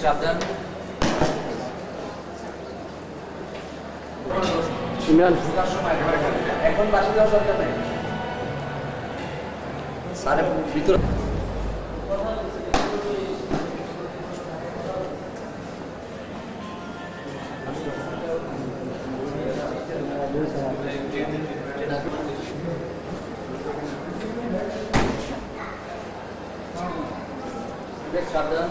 সাবধান। ইমরান ঢোকার সময় এখন বাসে যাওয়ার দরকার নেই। স্যার ভিতরে সাবধান।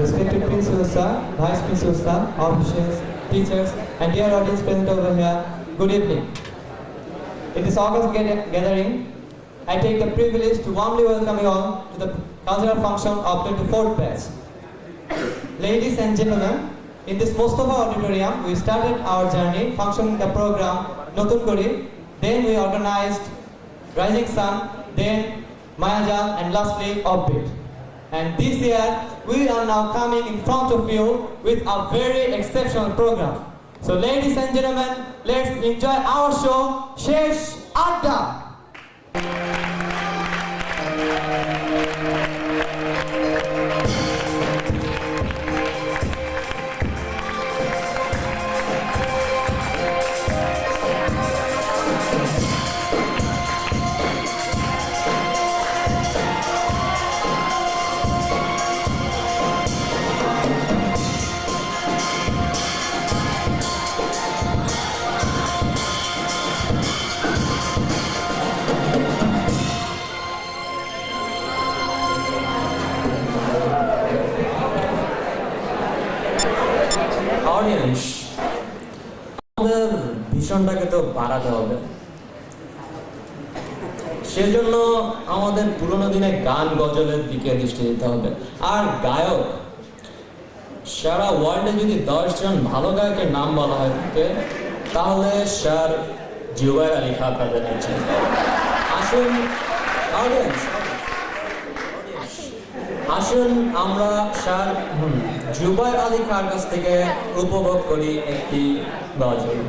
Respected Principal Sir, Vice Principal Sir, officials, teachers, and dear audience present over here, good evening. In this August gathering, I take the privilege to warmly welcome you all to the cultural function of 24th batch. Ladies and gentlemen, in this Mostofa auditorium, we started our journey functioning the program Notun Kori, then we organized Rising Sun, then Mayajal, and lastly Offbeat. And this year, we are now coming in front of you with a very exceptional program. So ladies and gentlemen, let's enjoy our show, Shesh Adda. Audience, আমাদের ভীষণটাকে তো বাড়াতে হবে। সেজন্য আমাদের পুরোনো দিনে গান গজলের দিকে দৃষ্টি দিতে হবে। আর গায়ক, সারা ওয়ার্ল্ডে যদি 10 জন ভালো গায়কের নাম বলা হয় থাকে, তাহলে স্যার জুবায়ের আলী খান আপনাদের আছে। আসুন অডিয়েন্স, আসুন আমরা স্যার জুবায়ের আলী খান কাছ থেকে উপভোগ করি একটি গজল।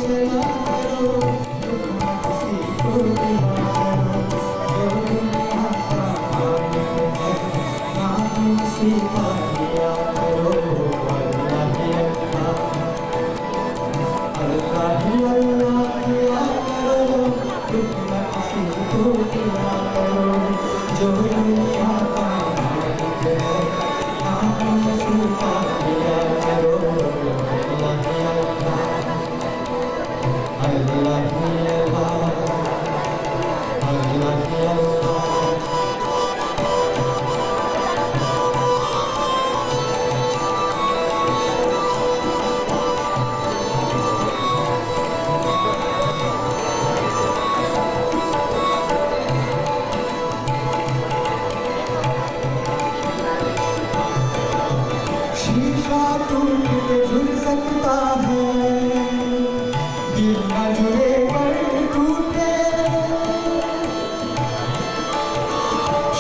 चला करो दुख न किसी को दिया करो जो दुनिया का मालिक है नाम उसी का लिया करो अल्लाह ही अल्लाह किया करो दुख न किसी को दिया करो जो दुनिया का मालिक है नाम उसी का लिया करो अल्लाह ही अल्लाह ही अल्लाह ही शीशा टूट के झुल सकता है दिल न जुड़े पर टूटे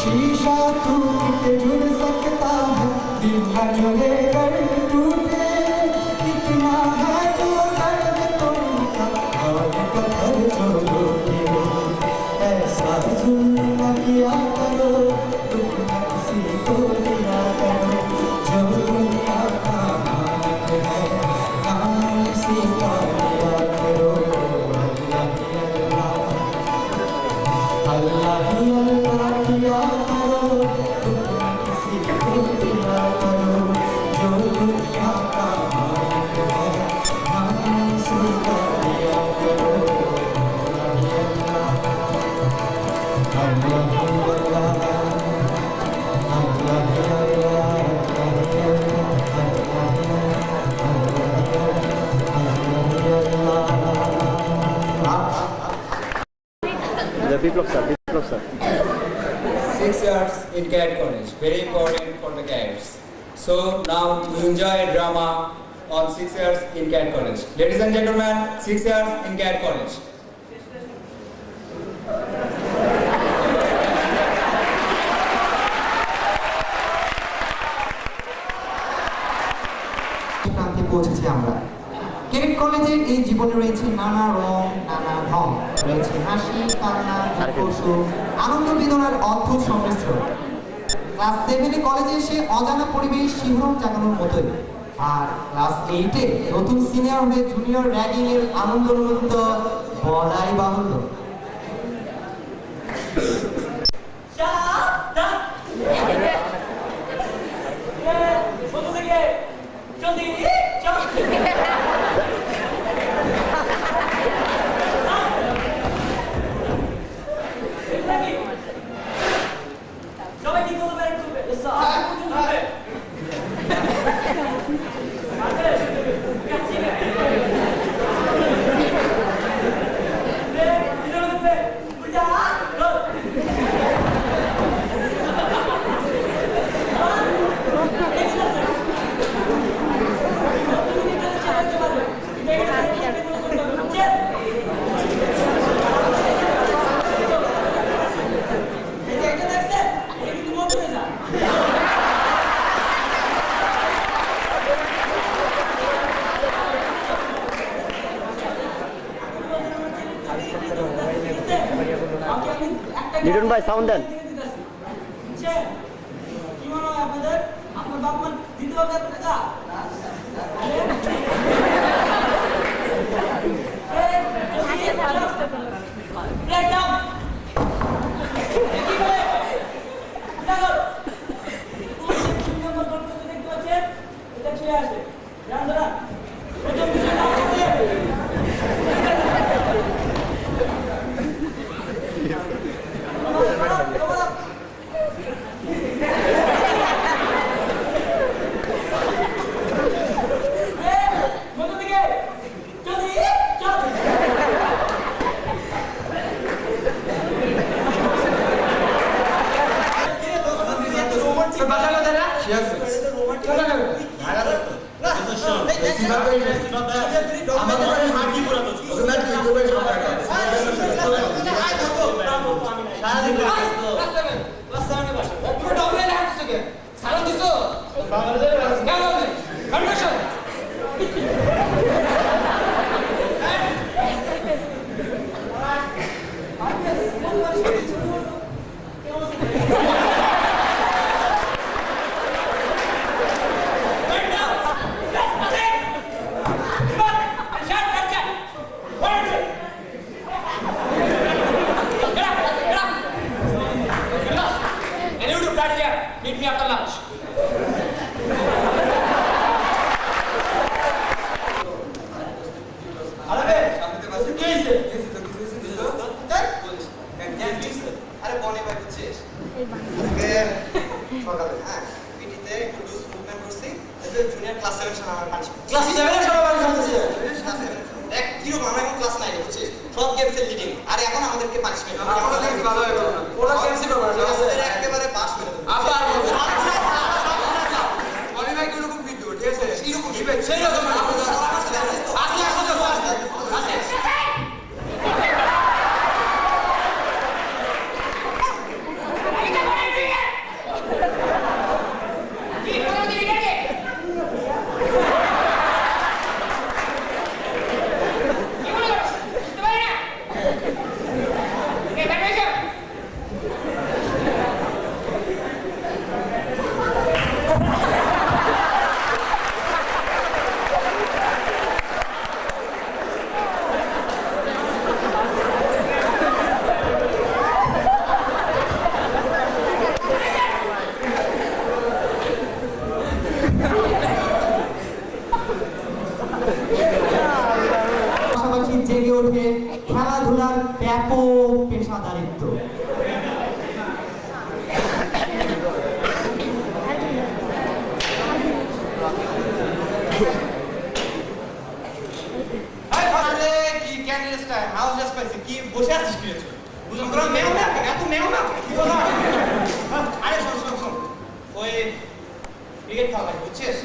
शीशा टूट के झुल सकता है दिल न जुड़े पर टूटे इतना है जो दर्द तुमका और कदर जो लोगे ऐसा जुल्म न किया करो दुख न किसी को दिया करो जो दुनिया का मालिक है नाम उसी का लिया करो अल्लाह ही अल्लाह किया करो दुख न किसी को दिया करो जो दुनिया का मालिक है नाम उसी का लिया करो अल्लाह ही Biplov sir. 6 years in CAD college, very important for the cadets. So now we enjoy drama on 6 years in CAD college. Ladies and gentlemen, 6 years in CAD college. প্রান্তে পৌঁছেছি আমরা ক্যাডেট কলেজের এই জীবনে রয়েছে নানা রং নানা ঢং রয়েছে হাসি কান্না দুঃখ সুখ আনন্দ বেদনার অদ্ভুত সংমিশ্রণ ক্লাস 7 এ কলেজে এসে অজানা পরিবেশ শিহরণ জাগানোর মতোই আর ক্লাস 8 এ নতুন সিনিয়র হয়ে জুনিয়র র্যাগিং এর আনন্দ অনুভূত বলাই বাহুল্য লিটন ভাই সাউন্ড দেন। কি মনে হয় আপনাদের? আপনার বাপ মা দিতে পারবে টাকা? Break down. কি করে? দেখো। তুমি নম্বর করতে দেখতে পাচ্ছেন? এটা ছুঁয়ে আসে। জান ধরা। প্রথম বিষয়টা হচ্ছে আরে সামনে কি হয়েছে? আরে বনে ভাই বুঝছিস সকালে হ্যাঁ পিটিতে একটু লুজ মুভমেন্ট করছি এতে জুনিয়র ক্লাস 7 সামনে আমার পাঁচ ক্লাস 7 এর সবাই বাড়ি যাচ্ছে। এক কিরো আমরা এখন ক্লাস 9 বুঝছিস সব গেমসে লিডিং আর এখন আমাদেরকে পানিশমেন্ট আমরা গেমস ভালো হয়ে গেল ওরা গেমসই করবে না, ঠিক আছে? একেবারে পাস করে দেব আবার বনি ভাই কোন রকম ভিডিও ঠিক আছে এরকম দিবে সেই রকম আসি আসো তো আসে পাশাপাশি জেগে ওঠে খেলাধুলার ব্যাপক পেশাদারিত্ব। আরে কি ক্যান্ডিডেট টাইম হাউস জাস্ট পাইছি কি বসে আছিস কি হচ্ছে বুঝলাম তোরা মেও না এত মেও না কি বলা আরে শোন ওই ক্রিকেট খেলা লাগে বুঝছিস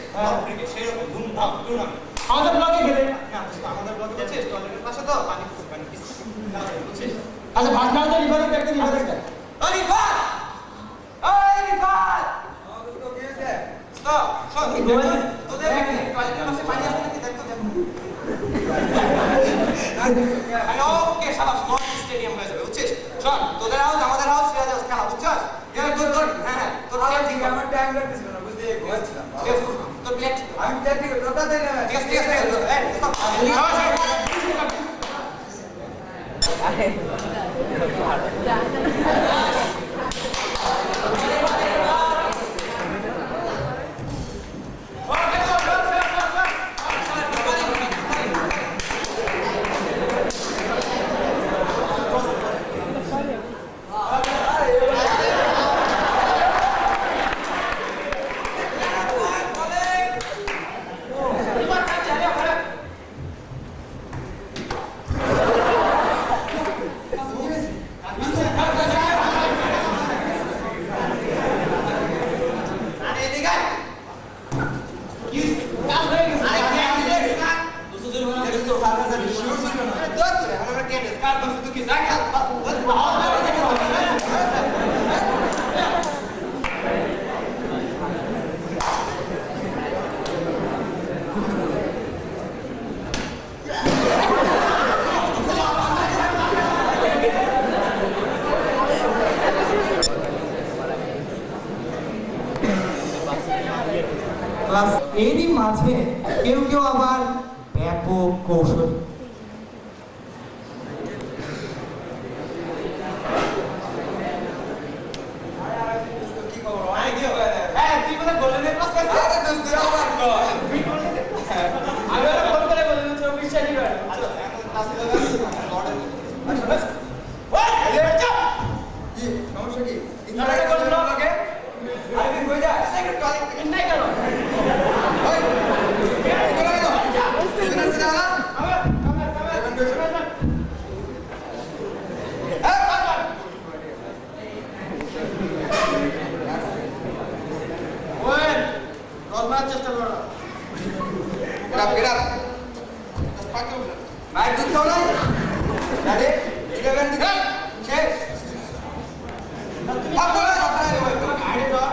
ক্রিকেট সেই রকম ধুমধাম টুর্নামেন্ট আমাদের ব্লগে গেলে না বুঝছিস আমাদের ব্লগে বুঝছিস টয়লেটের পাশে তো পানি বুঝছিস আচ্ছা ভাষণ তো রিভারে দেখতে রিভারে ওই রিফাত কি হয়েছে স্টপ শোন তোদের টয়লেটের পাশে পানি আছে নাকি দেখো আরে ওকে শাবাশ নর্থ স্টেডিয়াম হয়ে যাবে বুঝছিস শোন তোদের হাউস আমাদের হাউস সিরাজ হাউস খেলা বুঝছিস তোর হ্যাঁ তোর প্লেয়ার ঠিক আমার টাইম লাগতেছিল না বুঝতে ঘুমাচ্ছিলাম তোর প্লেয়ার আমি প্লেয়ার ঠিক তোটা দেই না ঠিক আছে এই স্টপ প্লাস এরই মাঝে কেউ কেউ আবার ব্যাপক কৌশল। সমস্যা কি চেষ্টা করো মাইক দিতে হবে না রেডি 11 দিকে শেষ আপনারা আপনারা গাড়ি দাও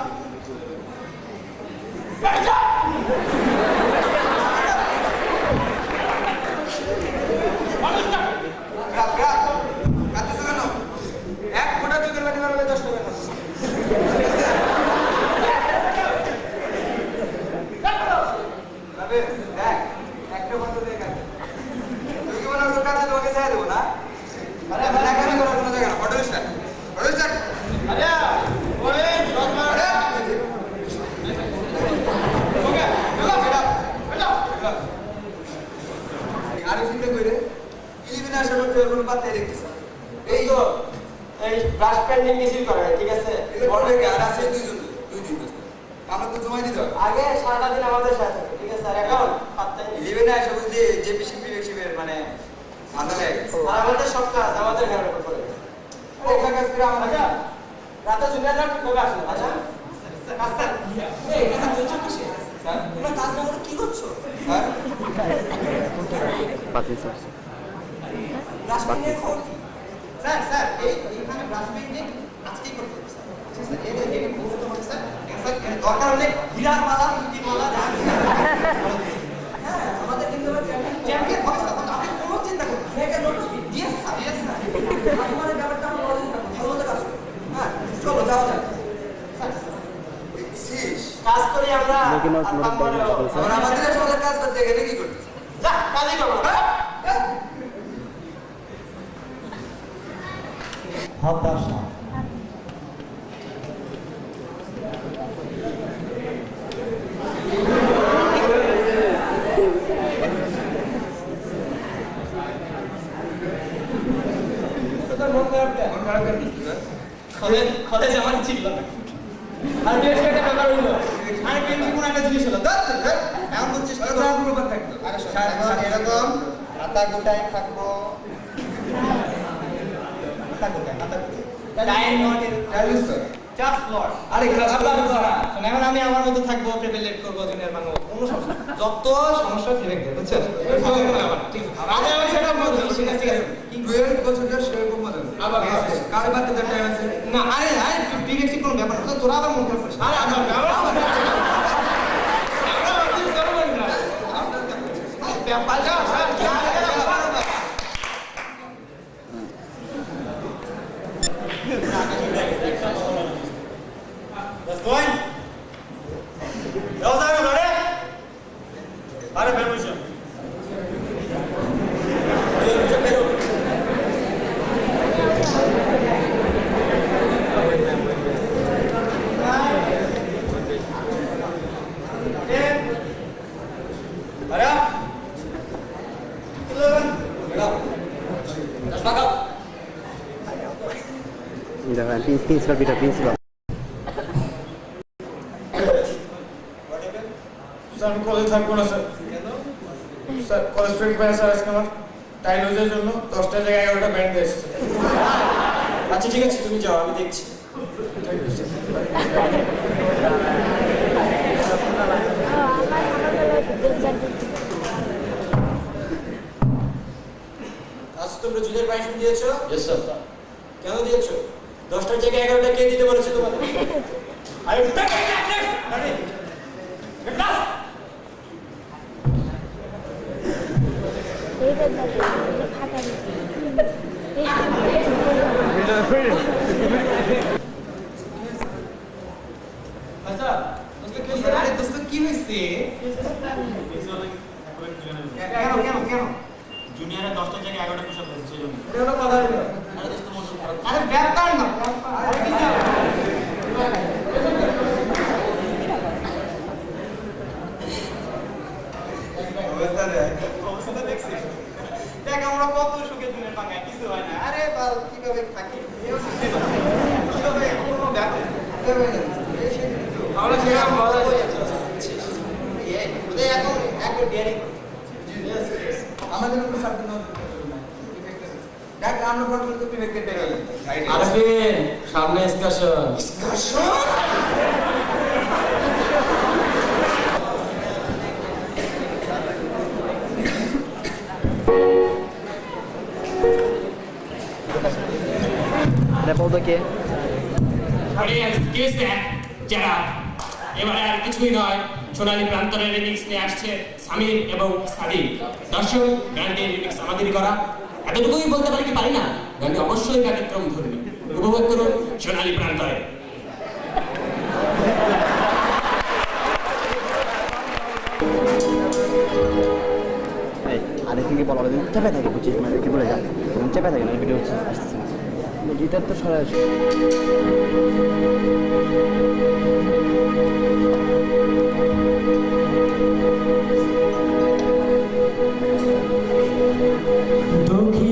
এক ফোটা চোখের বাড়ি মারলে 10 টাকা দেখ একটা বন্ধ দিয়ে কাটে তুই কি মনে করছিস কাছে তোমাকে ছেড়ে দেবো না আরে আমি একাই করার কোনো জায়গা না অটো স্টার্ট ইলিভেনে আসার পর কোনো পাত্তাই দেখতেছি না। এই তো এই ব্রাশ পেন্টিং কিছুই করে না, ঠিক আছে? অনেক আর আছে দুই দিন আমরা তো জমাই দিতে হবে। আগে সারাটা দিন আমাদের সাথে থাকে, ঠিক আছে? আর এখন পাত্তাই নেই। ইলিভেনে আসা বুঝলি যে বেশি বিবেকশিবের মানে ধান্দা লেগে গেছে। আর আমাদের সব কাজ আমাদের ঘরের উপর পড়ে গেছে। এখানে কাজ করে আমরা আচ্ছা রাতে জুনিয়ররা কবে আসে? আচ্ছা এই কাজ করছো কিসে? স্যার তোমরা কাজ না করে কি করছো? Sir Patin sir. Brush painting phone কি? স্যার স্যার এইখানে ব্রাশ পেইন্টিং আজকেই করতে হবে স্যার। আচ্ছা স্যার এটা বলতে হবে স্যার। স্যার এর দরকার হলে হীরার মালা ইটের মালা যা কিছু হ্যাঁ আমাদের কিন্তু চ্যাম্পিয়ন হবে স্যার। আপনি কোনো চিন্তা করুন না। এটা note yes sir yes sir. আমাদের ব্যাপারটা আমরা বলেন না। ভালো কাজ করুন। হ্যাঁ চলো যাও যাও। স্যার কাজ করি আমরা। Making out আর note তারপরে down, sir. আমরা আমাদের আসলে কাজ করতে গেলে কি করতে? যা কাজই করবো না। হতাশা তোর মন খারাপ কেন? মন খারাপ কেন দিচ্ছি স্যার? কলেজ আমার ছিল না। আর বিয়ের একটা ব্যাপার হইলো। আর পেন্টিং কোন একটা জিনিস হলো ধর ধর এমন করছিস কি তোরা পুরো কথা থাকতো স্যার এখন এরকম হাতা গোটায় থাকবো হাতা গোটায় টাইম নট ইন চালিস তো জাস্ট লর্ড। আরে ক্লাস ভাবলাম স্যার, এখন আমি আমার মতো থাকবো, প্রেমে লেট করবো, জুনিয়র বাংলা কোনো সমস্যা নেই। যত সমস্যা ফিরে গেছে বুঝছেন? ঠিক আছে আগে আমি সেটা বলছি, ঠিক আছে? দুয়ের বছরটা সেরকম মজা আবার কার বাদ দিতে টাইম আছে না আরে আরে ডিরেক্টলি কোনো ব্যাপার না, তোরা আবার মন খারাপ করিস না। আরে আমরা বাতিল করবো না। ব্যাপার যা sir That's going. Those are ready. Are permission. Hurry up. 11. Just back up. Principal, Peter, principal. Sir আমি কলেজ থাকবো না স্যার। স্যার কলেজ ফ্রেন্ড পাই স্যার আজকে আমার টাইম লুজের জন্য 10টার জায়গায় 11টা ব্যান্ড দিয়ে এসেছে। আচ্ছা ঠিক আছে তুমি যাও, আমি দেখছি। আজকে তোমরা জুনিয়র পানিশমেন্ট দিয়েছো? Yes sir. কেন দিয়েছো? 10টার জায়গায় 11টা কে দিতে বলেছে তোমাদের? আরে ব্যাক রেডি গেট লাস্ট আচ্ছা আরে দোস্ত কি হইছে? কেন জুনিয়রের 10টার জায়গায় 11টা পুশ আপ করেছে সেজন্য। এটা হলো কথা হইলো। আরে দোস্ত মন খারাপ। আরে ব্যাপার না আরে কি যা অবস্থা দেখ অবস্থা দেখছিস? দেখ আমরা কত সুখে দিনের বাঙায় কিছু হয় না। আরে বাল কিভাবে থাকি কিভাবে কোনো ব্যাপার আমরা সেটা মজা করছি। ওদের এখন একবার ডেয়ারি আমাদের উপর সাথে দেখ আমরা ফোন করতে বিবেককে ডেকে আরফিন সামনে excursion. Repoldo K? Audience case that যারা এবারে আর কিছুই নয়, সোনালী প্রান্তরের রিমিক্স নিয়ে আসছে সামির এবং সাদিক। দর্শক গানটির রিমিক্স আমাদেরই করা, এতটুকুই বলতে পারি কি পারি না, গানটি অবশ্যই ব্যতিক্রম ধর্মী। উপভোগ করুন সোনালী প্রান্তরে। এই আরেকদিকে বলা হবে চেপে থাকে বুঝছিস মানে কি বলে যা চেপে থাকে না ভিডিও আসছে না গিটার তো সরাই আছে দুঃখী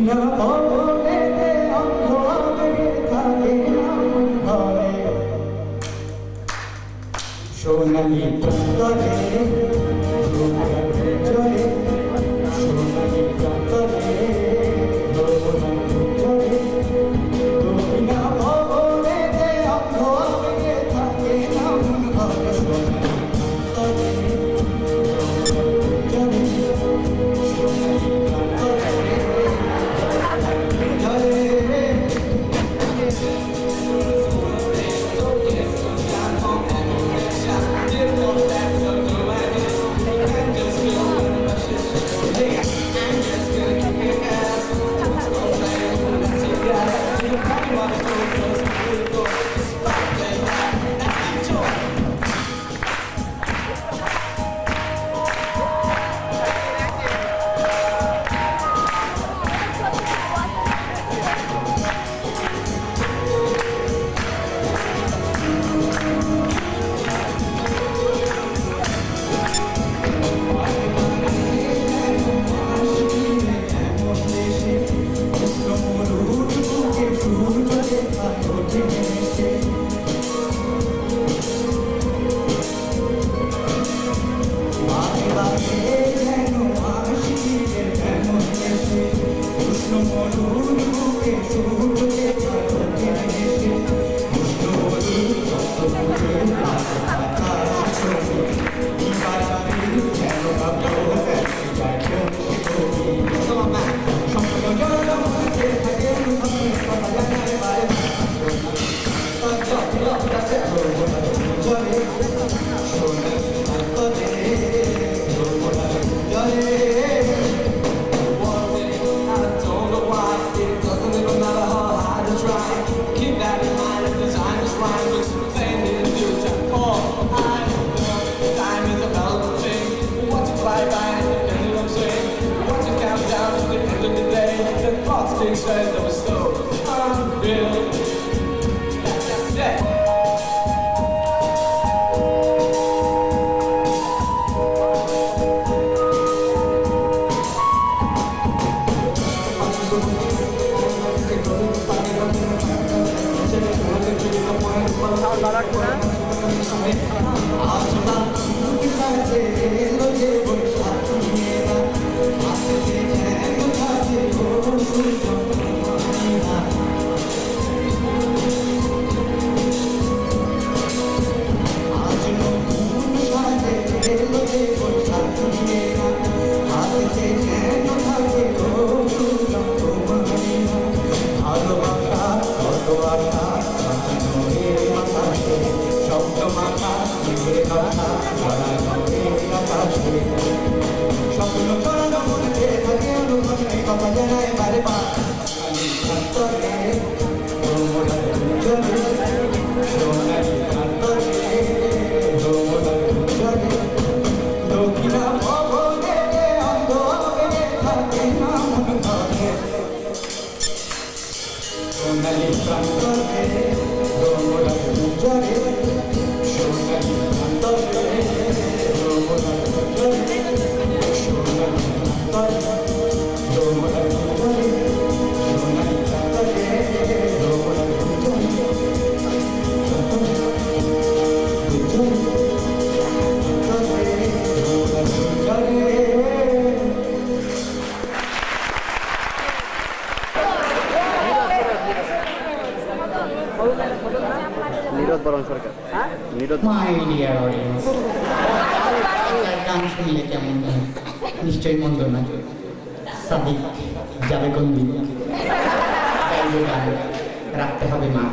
things that were so unreal. Nirad বরণ সরকার নীরদ মাই ডিয়ার অডিয়েন্স গান শুনলে কেমন নিশ্চয়ই মন্দ না সাদিক যাবে কোন দিন গাইবে গান রাখতে হবে মা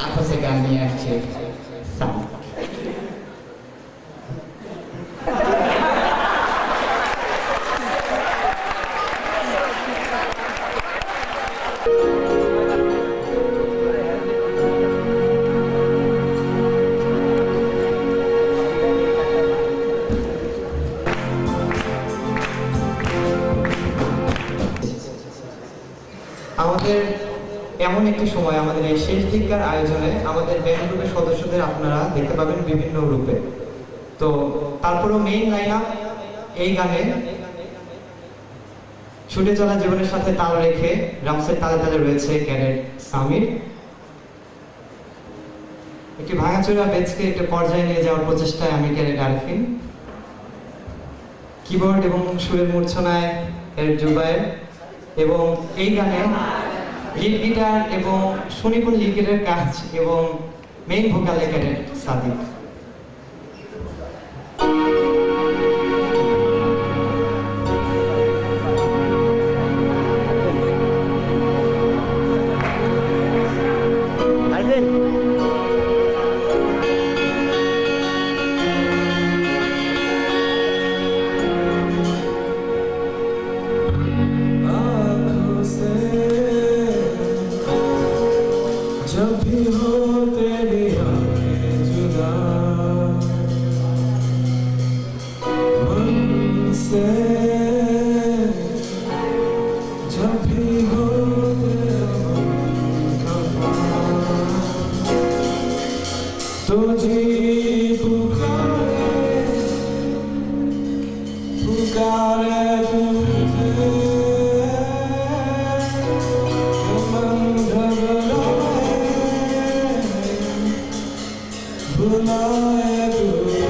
আপসে গান নিয়ে আসছে সাদিক আমাদের এমন একটি সময় আমাদের এই শেষ দিককার আয়োজনে আমাদের ব্যান্ড গ্রুপের সদস্যদের আপনারা দেখতে পাবেন বিভিন্ন রূপে। তো তারপরেও মেইন লাইন আপ এই গানে ছুটে চলা জীবনের সাথে তাল রেখে ড্রামসের তালে তালে রয়েছে ক্যাডেট সামির। একটি ভাঙাচোরা বেচকে একটা পর্যায়ে নিয়ে যাওয়ার প্রচেষ্টায় আমি ক্যাডেট আরফিন। কিবোর্ড এবং সুরের মূর্ছনায় ক্যাডেট জুবায়ের এবং এই গানে লিড গিটার এবং সুনিপুণ লিড গিটারের কাজ এবং মেইন ভোকালে ক্যাডেট সাদিক। जब भी हो तेरी आँखें जुदा मन से, जब भी हो तेरा मन खफा तो जी पुकारे पुकारे तुझे मन घबराए बुलाए तुझे।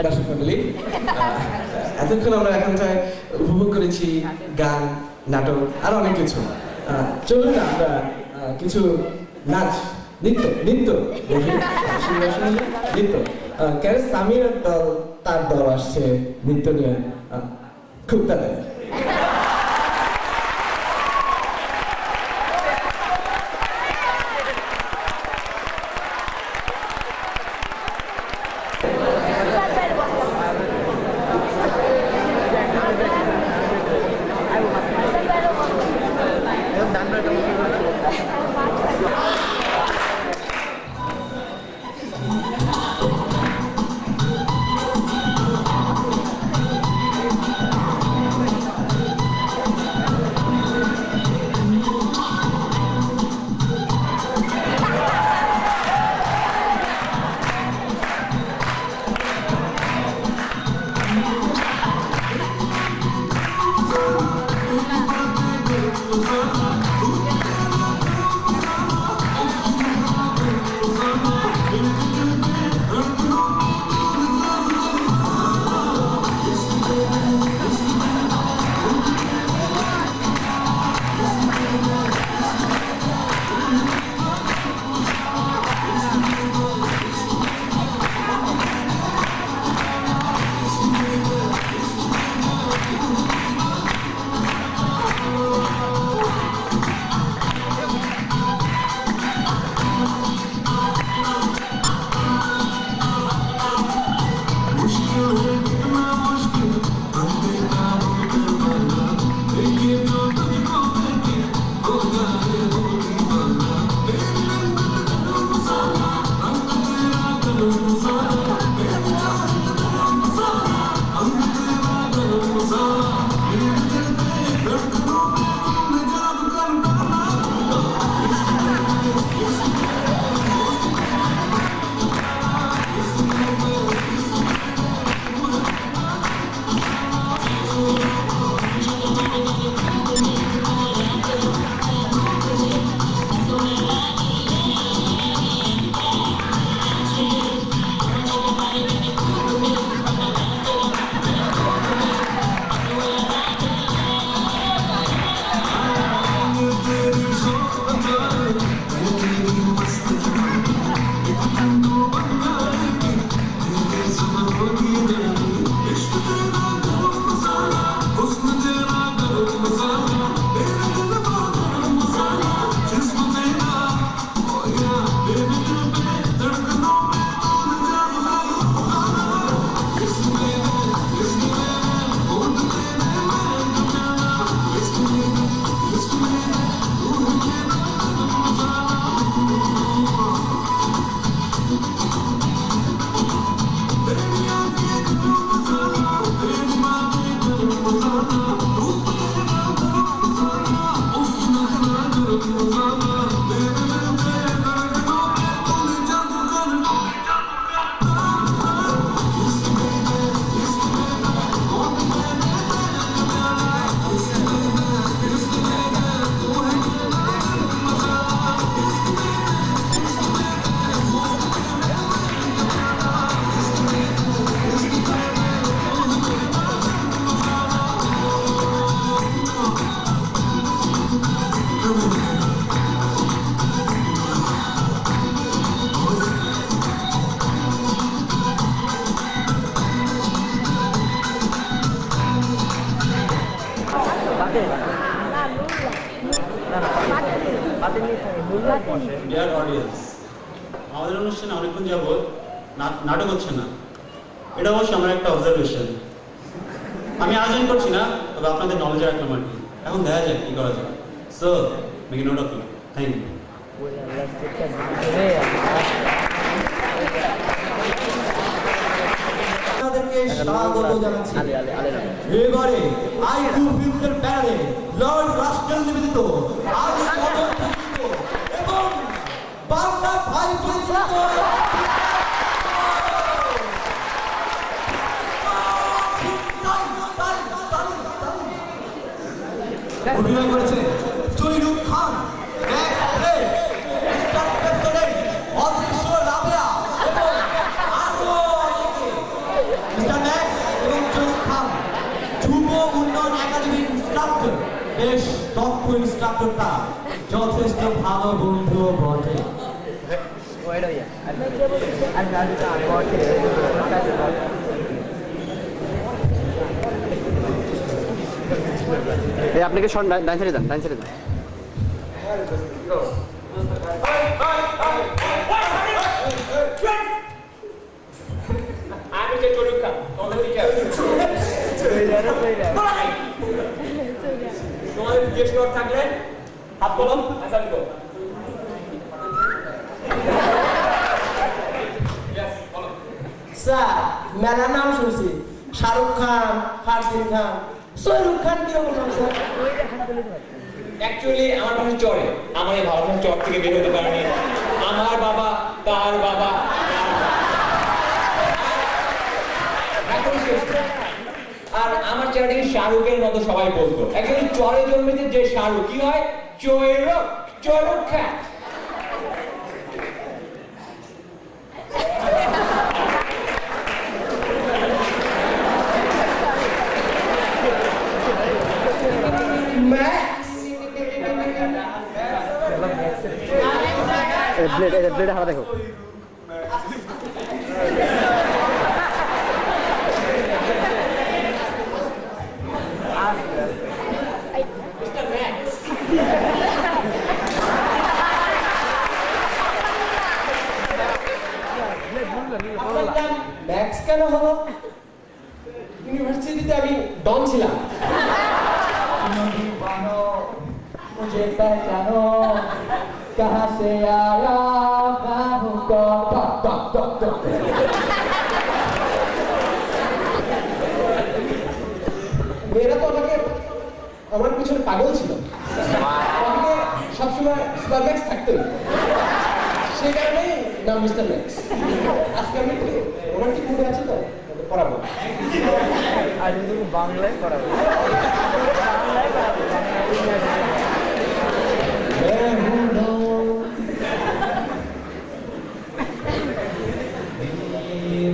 দর্শক মণ্ডলী, এতক্ষণ আমরা এখানটায় উপভোগ করেছি গান, নাটক আর অনেক কিছু। চলুন না আমরা কিছু নাচ, নৃত্য নৃত্য দেখি। নৃত্য ক্যারেস সামির দল, তার দল আসছে নৃত্য নিয়ে, খুব তাড়াতাড়ি। ডিয়ার অডিয়েন্স, আমাদের অনুষ্ঠানে অনেকক্ষণ যাবৎ নাটক হচ্ছে না। এটা অবশ্য আমার একটা অবজারভেশন। আমি আয়োজন করছি না, তবে আপনাদের নলেজে রাখলাম আর কি। এখন দেখা যাক কি করা যায়। So make note of it. Thank you. আপনাদেরকে স্বাগত জানাচ্ছি এবারে আইকিউ ফিল্মের ব্যানারে লর্ড রাস্কেল নিবেদিত আদি কদম এবং বাংলা ভাই পরিচালিত অভিনয় করেছে জহিরুল খান, ম্যাক্স প্লে, মিস্টার প্রেসিডেন্ট, অদৃশ্য রাবেয়া এবং আরো অনেকে। মিস্টার ম্যাক্স এবং জহিরুল খান যুব উন্নয়ন একাডেমির ইনস্ট্রাক্টর, বেশ দক্ষ ইনস্ট্রাক্টরটা, যথেষ্ট ভালো বন্ধুও বটে। এই আপনাকে শর্ট ডান ছেড়ে দেন, ডান ছেড়ে দেন। আমি যে চলুকা তোমাদের টিচার তোমাদের জিজ্ঞেস করার থাকলে হাত বলো, আসামি করো। স্যার মেলার নাম শুনছি, শাহরুখ খান, ফারদিন খান, সৈরুখ খান, কিরকম নাম স্যার? অ্যাকচুয়ালি আমার বাসা চরে, আমার এই ভালোবাসা চর থেকে বের হতে পারেনি। আমার বাবা, তার বাবা, আর আমার চেহারাটাকে শাহরুখের মতো সবাই বলতো। অ্যাকচুয়ালি চরে জন্মেছে যে শাহরুখ, কি হয়? চৈরক, চরক খান। ব্লেড হারা দেখো। ম্যাক্স কেন হলো? ইউনিভার্সিটিতে আমি ডন ছিলাম। मुझे पहचानो कहाँ से आया मैं हूँ कौन। মেয়েরা তো আমাকে আমার পিছনে পাগল ছিল, আমাকে সবসময় সুপার ম্যাক্স থাকতো, সেই কারণেই নাম মিস্টার ম্যাক্স। আজকে আমি একটু রোমান্টিক মুডে আছি তো পড়াবো। আজ তুমি বাংলায় পড়াবো।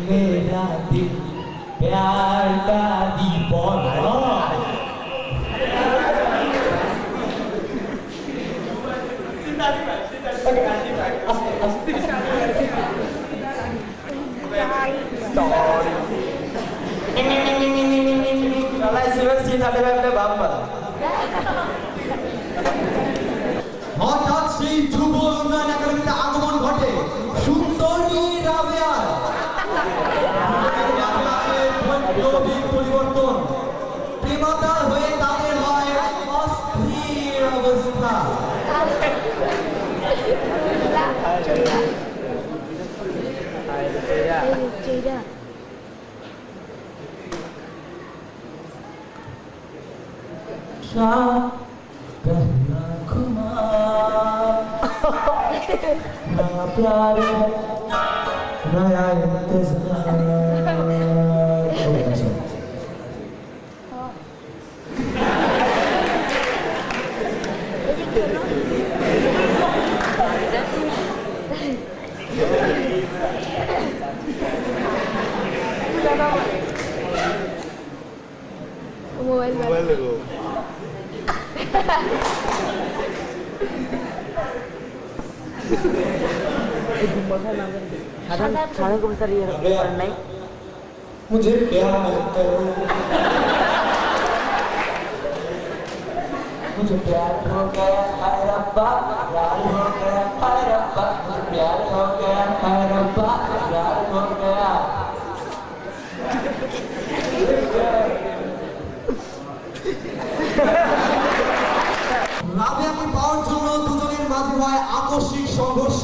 मेरा दिल प्यार का दीवाना হঠাৎ সেই যুব উন্নয়ন একাডেমিতে আগমন ঘটে সুন্দরী রাবেয়ার। পরিবর্তন, প্রেমাতার হয়ে তাদের হয় অস্থির অবস্থা। प्यार नया इंतजार। मोबाइल देखो। मुझे प्यार करो मुझे प्यार हो गया हाय रब्बा प्यार हो गया हाय रब्बा मुझे प्यार हो गया हाय रब्बा प्यार हो गया রাবেয়াকে পাওয়ার জন্য দুজনের মাঝে হয় আকস্মিক সংঘর্ষ,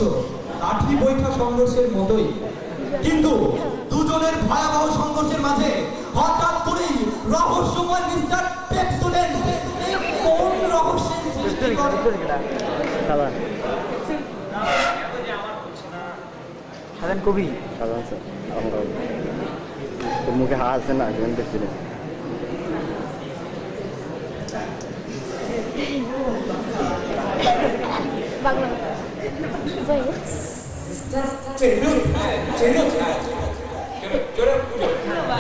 লাঠি বৈঠা সংঘর্ষের মতোই। কিন্তু দুজনের ভয়াবহ সংঘর্ষের মাঝে হঠাৎ করেই রহস্যময় মিস্টার পেপসোডেন্ট কোন রহস্যের সৃষ্টি করে? সাধারণ কবি সাধারণ স্যার তোর মুখে হাসছে না সেখানে দেখছিলেন বাংলা যাই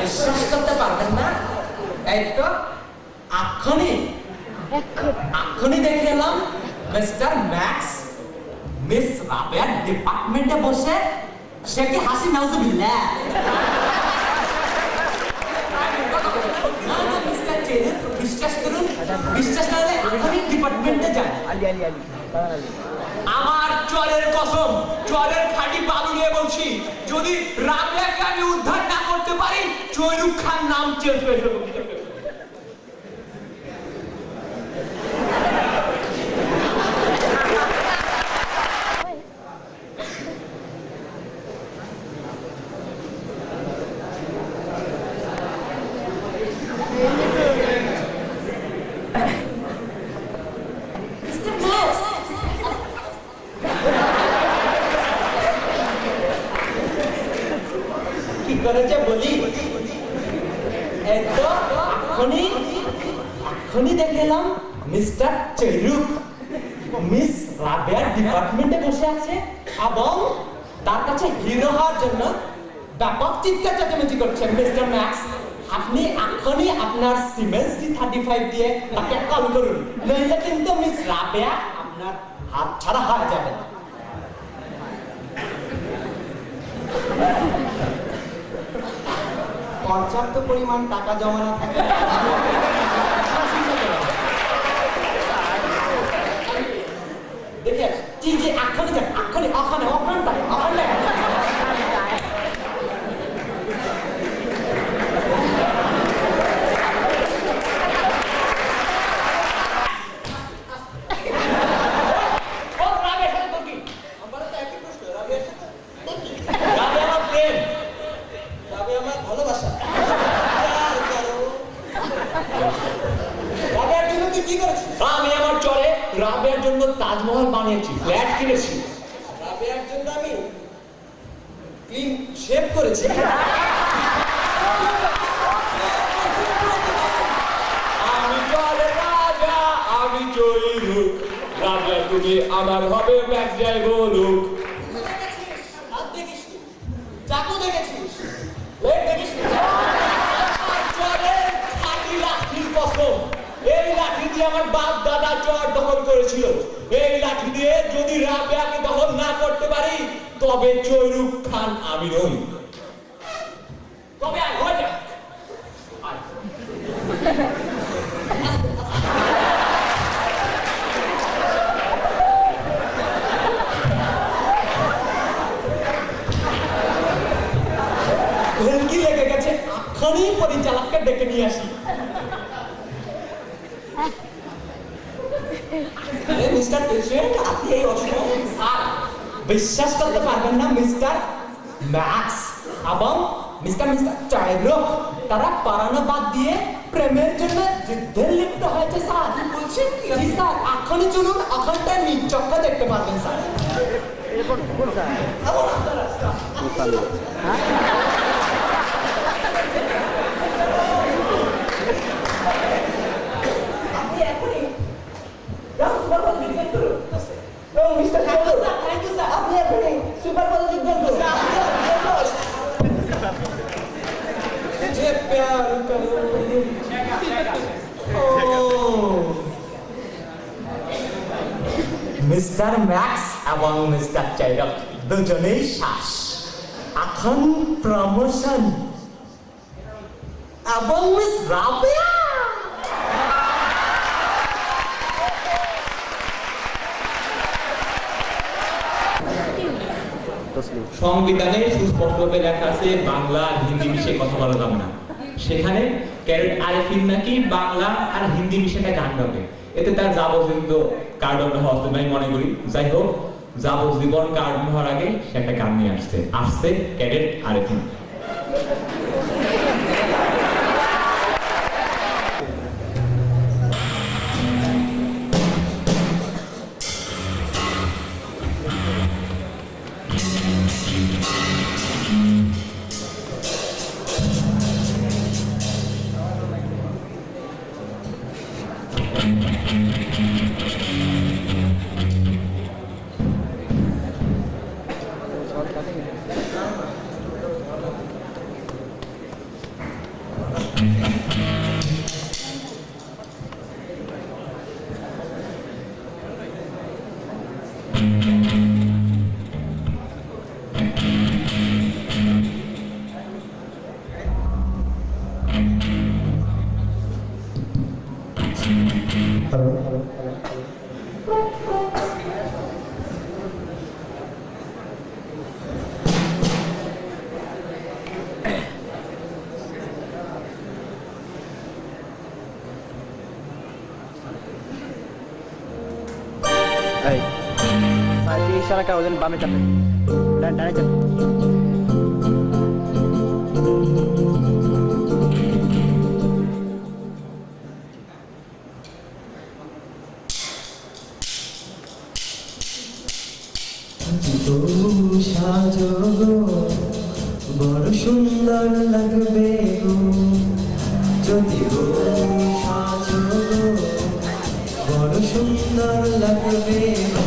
বিশ্বাস করতে পারবেন না, এই তো এক্ষুনি দেখে এলাম মিস্টার ম্যাক্স মিস রাবেয়ার ডিপার্টমেন্টে বসে সে কি হাসি নাউজুবিল্লাহ। না না মিস্টার চেরি বিশ্বাস করুন, বিশ্বাস না হলে এখনই ডিপার্টমেন্টে যান। আলি আলি আলি আমার চরের কসম, চরের খাঁটি বালু নিয়ে বলছি, যদি রাবেয়াকে আমি উদ্ধার না করতে পারি চৈরুক খান নাম চেঞ্জ হয়ে যাবে। কি করেছে বলি, এই তো এখনই দেখে এলাম মিস্টার চেরুক মিস রাবেয়ার ডিপার্টমেন্টে বসে আছে এবং তার কাছে হিরো হওয়ার জন্য ব্যাপক চিৎকার চেঁচামেচি করছে। মিস্টার ম্যাক্স আপনি এখনই আপনার সিমেন্স C35 দিয়ে তাকে কল করুন, নইলে কিন্তু মিস রাবেয়া আপনার হাত ছাড়া হয়ে যাবে। পর্যাপ্ত পরিমাণ টাকা জমা না থাকে দেখে জি জি এখনই যান, এখনই ওখানে ওখানটায় আমি আমার চরে রাবেয়ার জন্য তাজমহল বানিয়েছি, ফ্ল্যাট কিনেছি। রাবেয়ার জন্য আমি ক্লিন শেভ করেছি। আমি চরে রাজা, আমি চৈরুক, রাবেয়া তুমি আমার হবে ম্যাক্স যাই বলুক। হাত দেখিসনি, চাকু দেখেছিস, লেট দেখিসনি। চরের খাঁটি লাঠির কসম, এই লাঠি দিয়ে আমার বাপ দাদা চর দখল করেছিল। এই লাঠি দিয়ে যদি রাবেয়াকে দখল না করতে পারি তবে চৈরুক খান আমি নই। তবে আর হয়ে যাক। ভেলকি লেগে গেছে, এখনই পরিচালককে ডেকে নিয়ে আসি। আরে মিস্টার প্রেসিডেন্ট আপনি এই অসময়ে স্যার বিশ্বাস করতে পারবেন না, মিস্টার ম্যাক্স এবং মিস্টার চাইরুক তারা পারানো বাদ দিয়ে প্রেমের জন্য যুদ্ধে লিপ্ত হয়েছে স্যার। কি বলছেন? জি স্যার, এখনই চলুন, ওখানটায় নিজ চক্ষে দেখতে পারবেন স্যার। কোন স্যার হ্যাঁ আপনি এখনই ডান্স সুপারবল জিজ্ঞেস করুন। মিস্টার চাইরুক থ্যাংক ইউ স্যার, আপনি এখনই সুপারবল জিজ্ঞেস করুন। मुझे प्यार करो মিস্টার ম্যাক্স এবং মিস্টার চাইরুক দুজনেই শ্বাস, এখন প্রমোশন এবং মিস রাবেয়া সংবিধানে সুস্পষ্টভাবে লেখা আছে বাংলা আর হিন্দি মিশিয়ে কথা বলা যাবে না। সেখানে ক্যারেট আরেফিন নাকি বাংলা আর হিন্দি মিশিয়ে একটা গান গাবে, এতে তার যাবজ্জীবন কার্ডন হওয়া উচিত আমি মনে করি। যাই হোক, যাবজ্জীবন কার্ডন হওয়ার আগে সে একটা গান নিয়ে আসছে ক্যারেট আরেফিন। ইশারা করা ওজন বামে চাপে, ডানে চাপে। সাজো বড় সুন্দর লাগবে গো, যদি সাজো বড় সুন্দর লাগবে গো।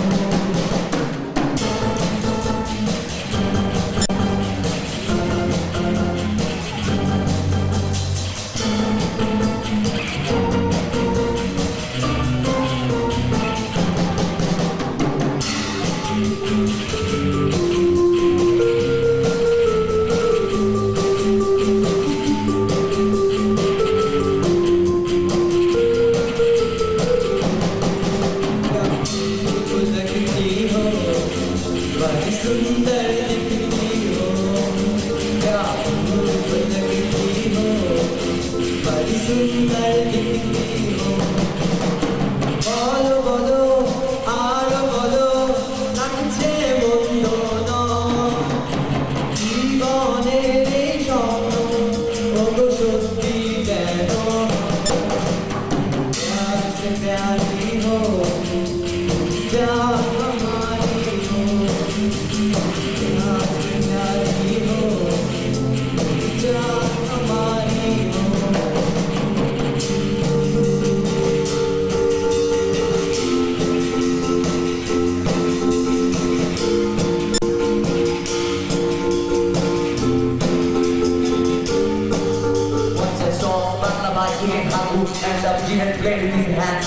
And the genie played in his hand.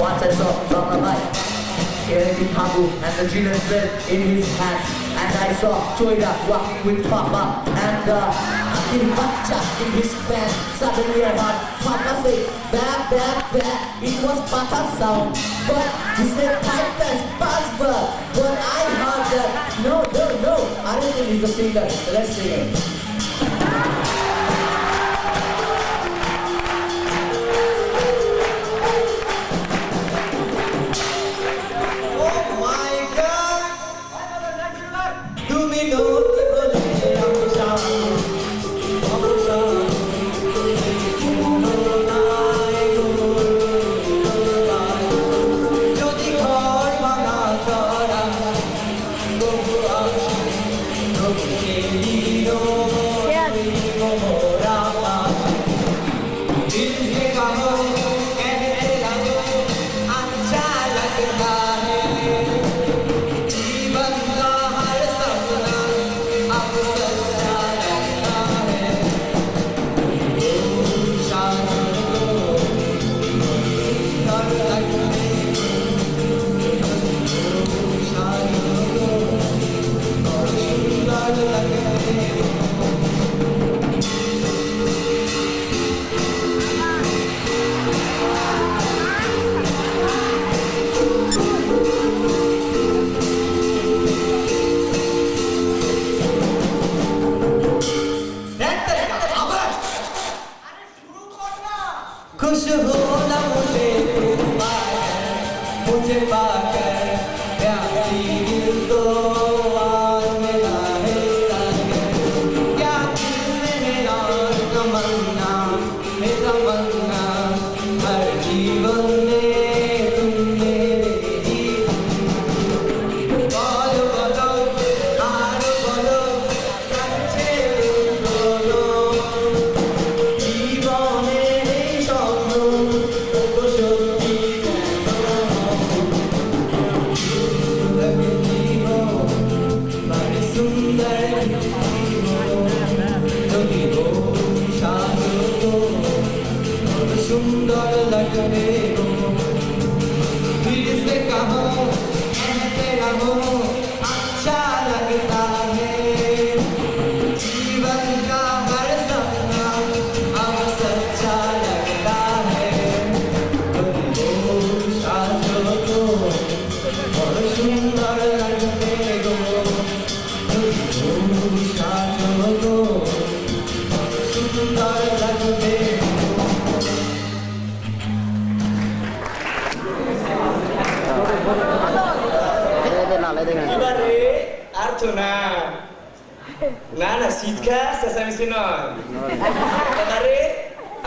Once I saw from the light, in Habu, and the genie played in his hand. And I saw Choida walking with Papa, and in Bacha in his band. Suddenly I heard Papa say, "Bap, bap, bap." It was Papa's sound, but he said 5 times possible. But I heard that, no, I don't think he's the singer. Let's sing it. सुंदर लगने को फिर से कहो कहते रहो अच्छा लगता है जीवन का हर सपना अब सच्चा लगता है साजो को और सुंदर लगने को साजो को सुंदर लगने এবারে আর তো না না না শীতখা চেঁচামেচি নয় এবারে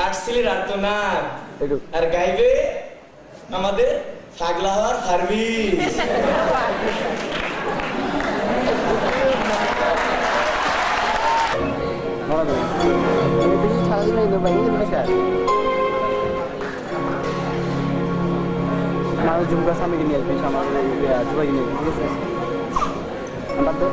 আর্টসিলের আর তো না আর গাইবে আমাদের পাগলা হওয়ার সার্ভিস মানুষ জুমকা স্বামীকে নিয়ে আসবে আমার সবাইকে নিয়ে ঠিক আছে আমার তো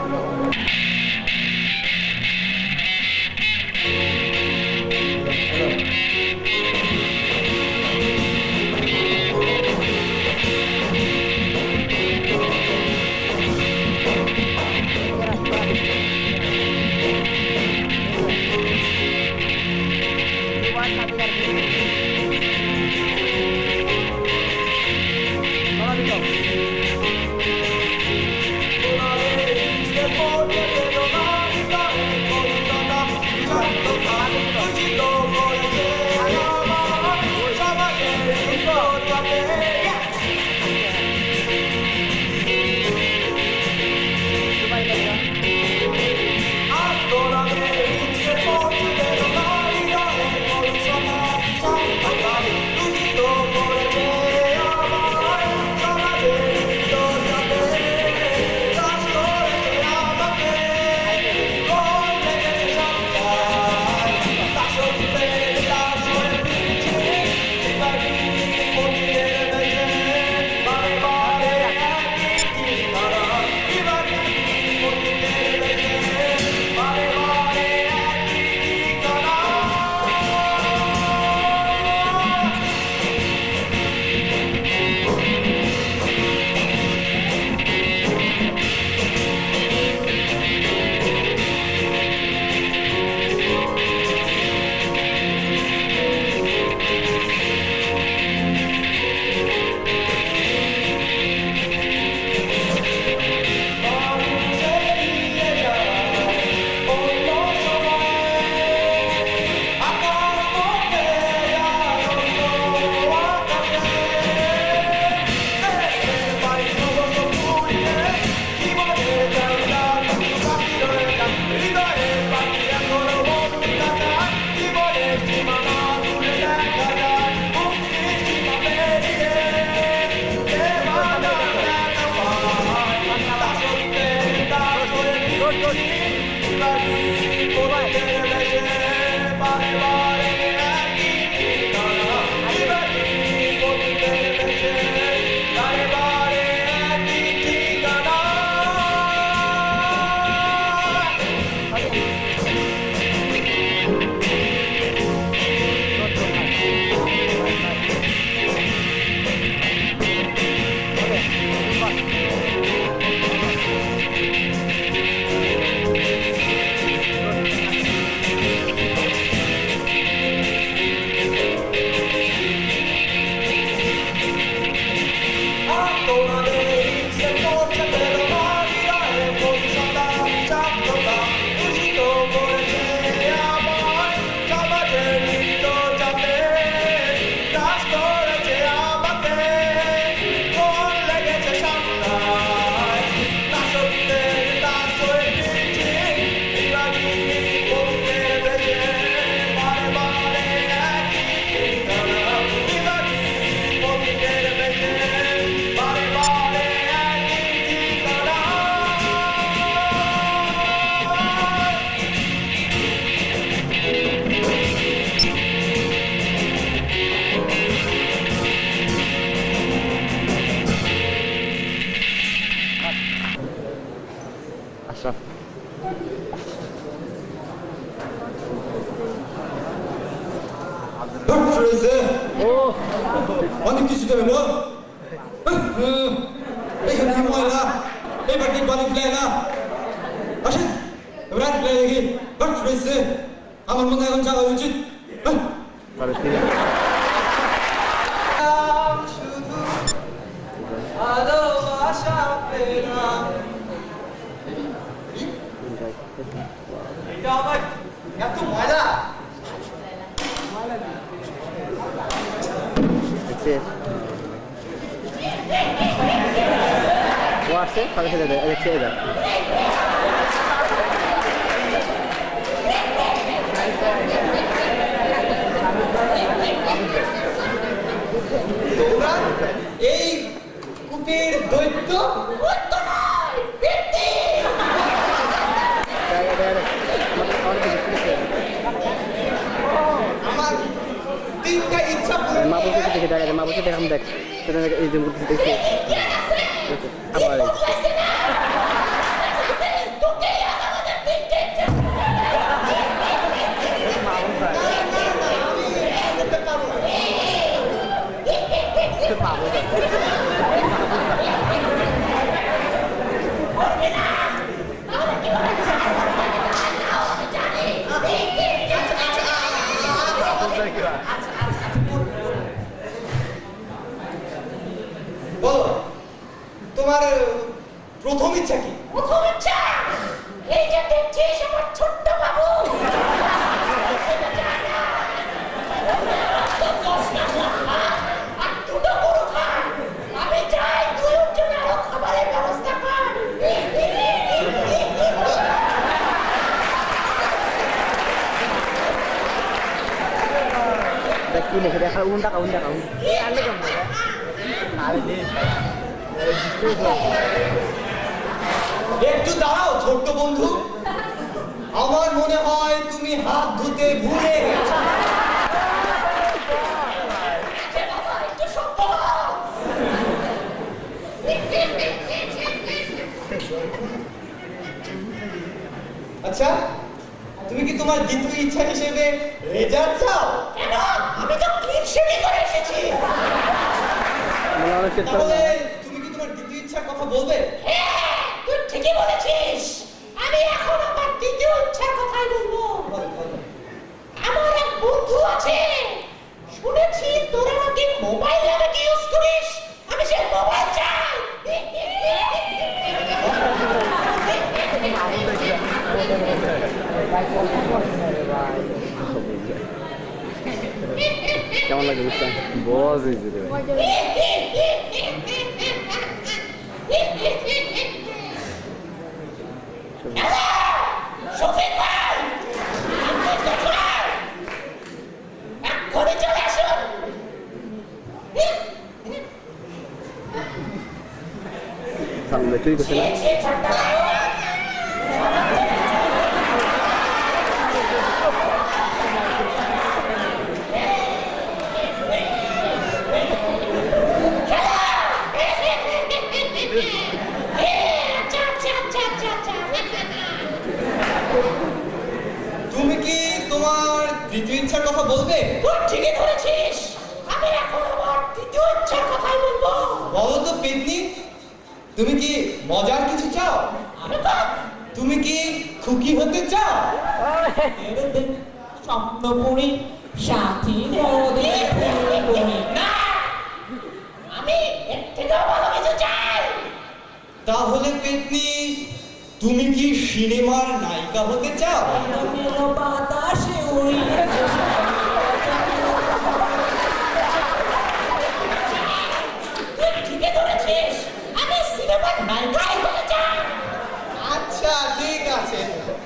অনেক কিছু দেবে না এইখানে কি ময়লা এই বাড়িতে বাড়ি ফেলে না আসেন এবার আর ফেলে দেখি বাট ফেলেছে আমার মনে এখন যাওয়া উচিত ভালোবাসা পেলাম এটা আবার এত ময়লা ও আসছে তাহলে ফেলে দেয় ছেড়ে দেয় তোমরা এই কুটির দৈত্য আমার তিনটা ইচ্ছা পূরণ মা বলছে দেখে দেখা মা বলছে দেখাম দেখ সেটা এই যে দেখছি আবার বলো তোমার প্রথম ইচ্ছা কি? প্রথম ইচ্ছা এই যে দেখছিস আমার ছোট্ট বাবু আর দুটো গরু খান আমি চাই দুজনে আরো খাবারের ব্যবস্থা কর দেখ কি লিখে দেখা উন্ডা একটু দাঁড়াও ছোট্ট বন্ধু আমার মনে হয় তুমি হাত ধুতে ভুলে গেছো আচ্ছা তুমি কি তোমার দ্বিতীয় ইচ্ছা হিসেবে রেজাল্ট চাও? কেন আমি তো ক্লিন শেভিং করে এসেছি তাহলে তুমি কি তোমার দ্বিতীয় ইচ্ছার কথা বলবে? হ্যাঁ তুই ঠিকই বলেছিস আমি এখন আমার দ্বিতীয় ইচ্ছার কথাই বলবো আমার এক বন্ধু আছে শুনেছি তোরা নাকি মোবাইল অনেক ইউজ করিস আমি সেই মোবাইল চাই কেমন লাগে বুঝতে বস হয়েছে রে শফিক ভাই এক্ষুনি চলে আসুন সামনে তুই করছে না তুমি কি তোমার দ্বিতীয় ইচ্ছার কথা বলবে? তুই ঠিকই ধরেছিস আমি এখন আমার দ্বিতীয় ইচ্ছার কথাই বলবো বলো তো পেতনি তুমি কি মজার কিছু চাও? তুমি কি খুকি হতে চাও? স্বপ্ন পড়ি সাথী নদী না আমি এর থেকেও ভালো কিছু চাই তাহলে পেতনি তুমি কি সিনেমার নায়িকা হতে চাও? বাতাসে উড়িয়ে তুই ঠিকই ধরেছিস আমি সিনেমার নায়িকাই হতে চাই আচ্ছা ঠিক আছে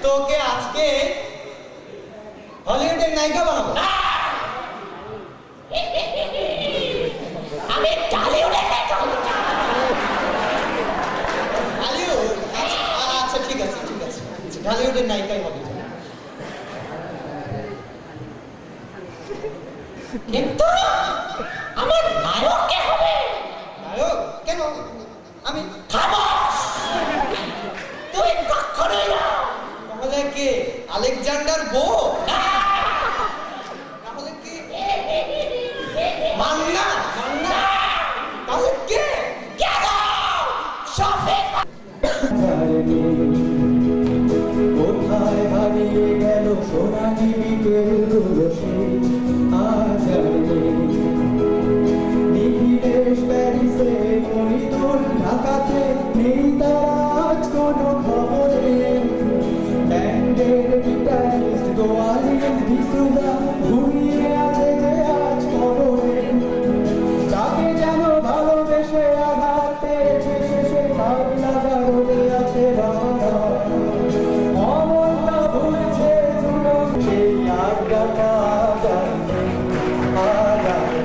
তোকে আজকে হলিউডের নায়িকা বানাবো আমি টলিউডের নায়িকা হতে চাই হলিউড আচ্ছা ঠিক আছে হলিউডের নায়িকাই হবে কিন্তু আমার নায়ক কে হবে? নায়ক কেন? আমি খামোশ তুই কখনোই না তাহলে কে আলেকজান্ডার বো? তাহলে কি মান সোনালি বিকেলগুলো সেই আজ আর নেই। নিখিলেশ প্যারিসে, মনিদুল ঢাকাতে, নেই তারা আজ কোনো খবরে। ব্যান্ডের গিটারিস্ট গোয়ালির ভিসুদা ঘুমিয়ে আছে যে আজ খবরে। তাকে যেন ভালোবেসে আঘাত পেয়েছে সে ভাগ লাগা রোদে আছে বাবা। অমনটা ভুলছে জুড়ো সেই আজ্ঞাটা জানতে আগামী।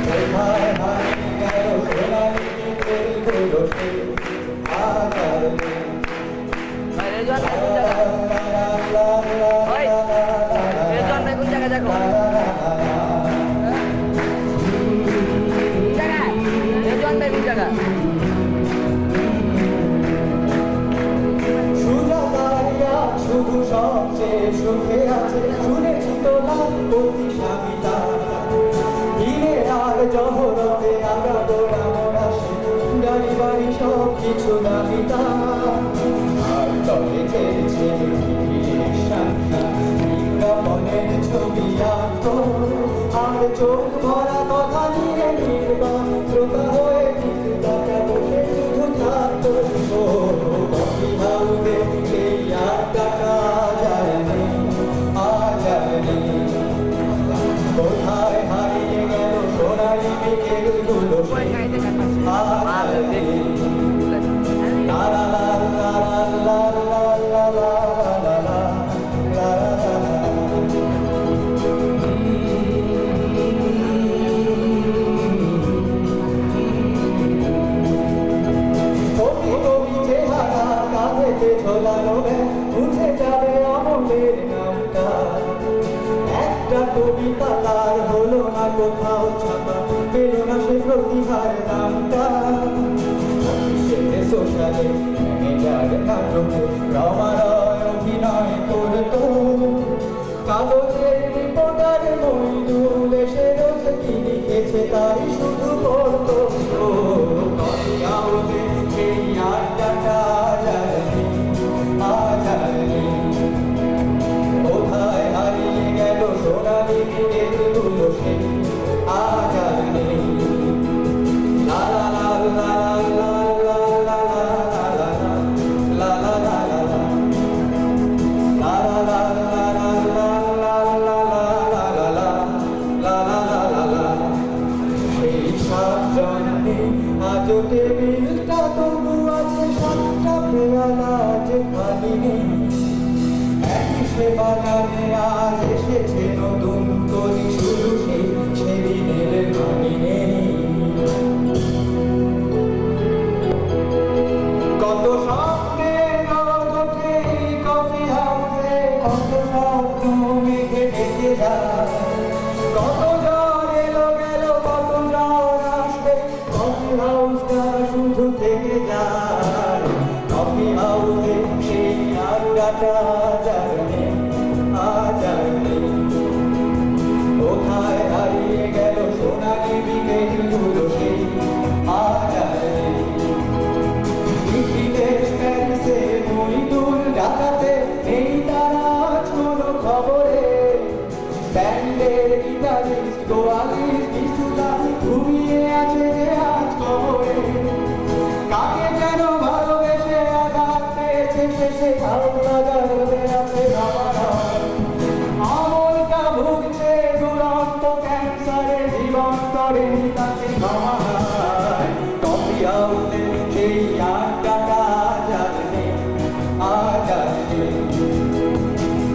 কোথায় হারিয়ে গেল সোনালি বিকেলগুলো সেই আগামী। শুধু সবচেয়ে সুখে আছে, শুনেছি তো লাভ প্রতি স্বামীতা। দিনের আর জহরতে আগাবো এমন আসে, গাড়ি বাড়ি সব কিছু দাবিতা। আর তবে চেয়েছে বিজ্ঞাপনের ছবি আঁকতো, আর চোখ ভরা কথা নিয়ে নির্বাণ শ্রোতা হয়ে কিছু টাকা বসে শুধু থাকতো। ও কফি হাউসে সেই আড্ডাটা জানি আজ আর নেই। কোথায় হারিয়ে গেল সোনালি বিকেলগুলো আজ আর নেই। লা লা লা লা লা লা লা লা লা লা লা লা লা। কবি কবি চেহারা কাঁধেতে ঝোলানো ব্যাগ, উঠে যাবে অমলের নামটা। একটা কবিতা তার হলো না কোথাও ছাপা, পেল না সে প্রতিভার নামটা। সোশ্যালে ম্যানেজার নাটকে রমারয় অভিনয় করতো, কাগজের রিপোর্টার মইদুল এসে রোজ কি লিখেছে তাই শুধু পড়তো। কফি হাউসে সেই আড্ডাটা আজ আর নেই, আজ আর নেই। কোথায় হারিয়ে গেল সোনালি বিকেলগুলো সেই আজ আর নেই। লা লা লা লা লা লা লা লা লা লা লা লা লা লা। La la la la la la la la la la la la la la la. সেই সাতজন নেই আজও টেবিলটা তবু আছে সাতটা পেয়ালা যে খালি নেই। একই সে বাগানে আজ এসেছে নতুন করি শুরু সেই সেদিনের গানি নেই। কত স্বপ্নে রোদ ওঠে কফি হাউসে, কত স্বপ্ন মেঘে ঢেকে যায়। কত ঝড় এলো গেল, কত ঝড় আসবে, কফি হাউসটা শুধু থেকে যায়। কফি হাউসে সেই আড্ডাটা আজ আর নেই, আজ আর নেই। কোথায় হারিয়ে গেল সোনালি বিকেলগুলো সেই আজ আর নেই। নিখিলেশ প্যারিসে, মনিদুল ঢাকাতে, নেই তারা আজ কোনো খবরে। ব্যান্ডের গিটারিস্ট গোয়ালির ভিসুদা ঘুমিয়ে আছে যে আজ খবরে। কাকে যেন ভালোবেসে আঘাত পেয়েছে সে ভালো লাগা রোদে আছে বাবা। আমলটা ভুগছে দুরন্ত ক্যান্সারে, জীবন করেনি তাকে ক্ষমা। কফি হাউসে সেই আড্ডাটা আজ আর নেই, আজ আর নেই।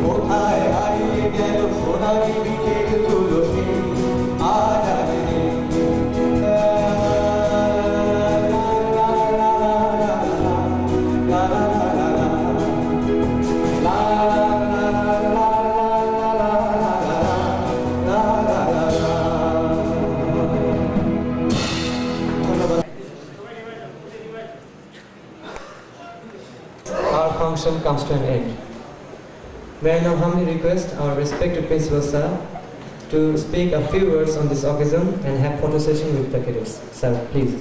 কোথায় হারিয়ে গেল সোনালি বিকেলগুলো সেই আজ আর নেই। লা লা লা লা লা লা লা লা লা। La la la la la la la la la la. Our function comes to an end. May I now humbly request our respected principal sir to speak a few words on this occasion and have photo session with the cadets. Sir, please.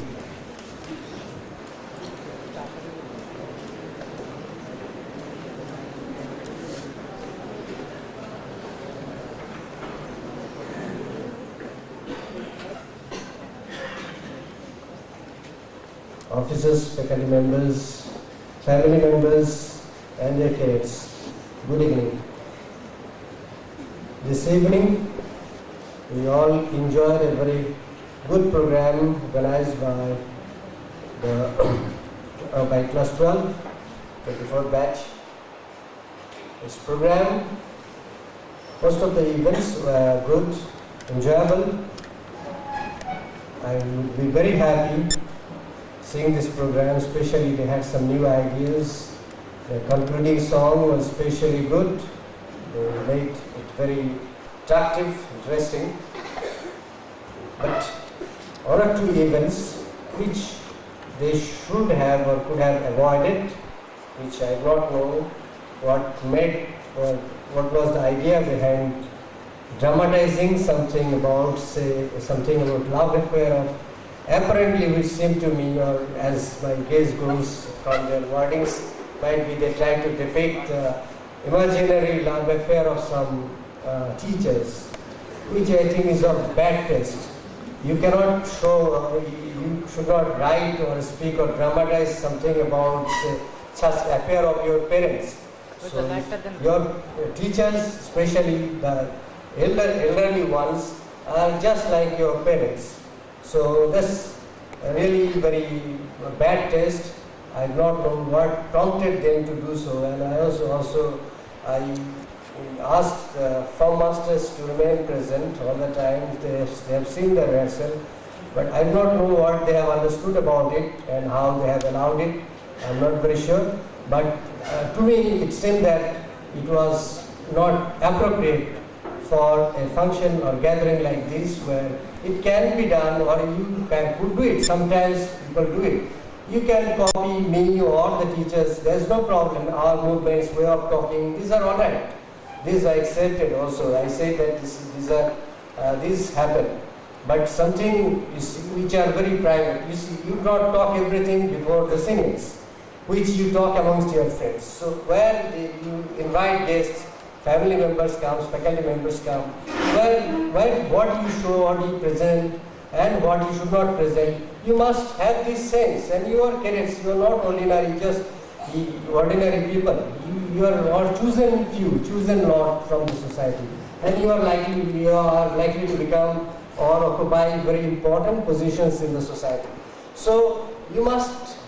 officers, faculty members, family members, and their kids. Good evening. This evening, we all enjoyed a very good program organized by by class 12, 24th batch. This program, most of the events were good, enjoyable. I would be very happy seeing this program, especially they had some new ideas. The concluding song was especially good. They made it very attractive, interesting. But one or two events which they should have or could have avoided, which I do not know what made or what was the idea behind dramatizing something about, say, something about love affair of apparently, which seemed to me, or as my gaze goes from their wordings, might be they try to depict the imaginary love affair of some teachers, which I think is of bad taste. You cannot show, or you should not write or speak or dramatize something about, say, such affair of your parents. So your teachers, especially the elderly ones, are just like your parents. So that's really very bad taste. I do not know what prompted them to do so, and I also I asked form masters to remain present all the time. They have seen the rehearsal, but I do not know what they have understood about it and how they have allowed it. I am not very sure, but to me it seemed that it was not appropriate for a function or gathering like this, where it can be done, or you could do it. Sometimes people do it. You can copy me or the teachers, there's no problem. Our movements, way of talking, these are all right. These I accepted also. I say that these happen. But something which are very private. You see, you don't talk everything before the singers, which you talk amongst your friends. So where you invite guests, family members come, faculty members come, where what you show, what you present, and what you should not present, you must have this sense. And you are cadets, you are not ordinary, just ordinary people. You are all chosen few, chosen lot from the society, and you are likely to become or occupy very important positions in the society. So you must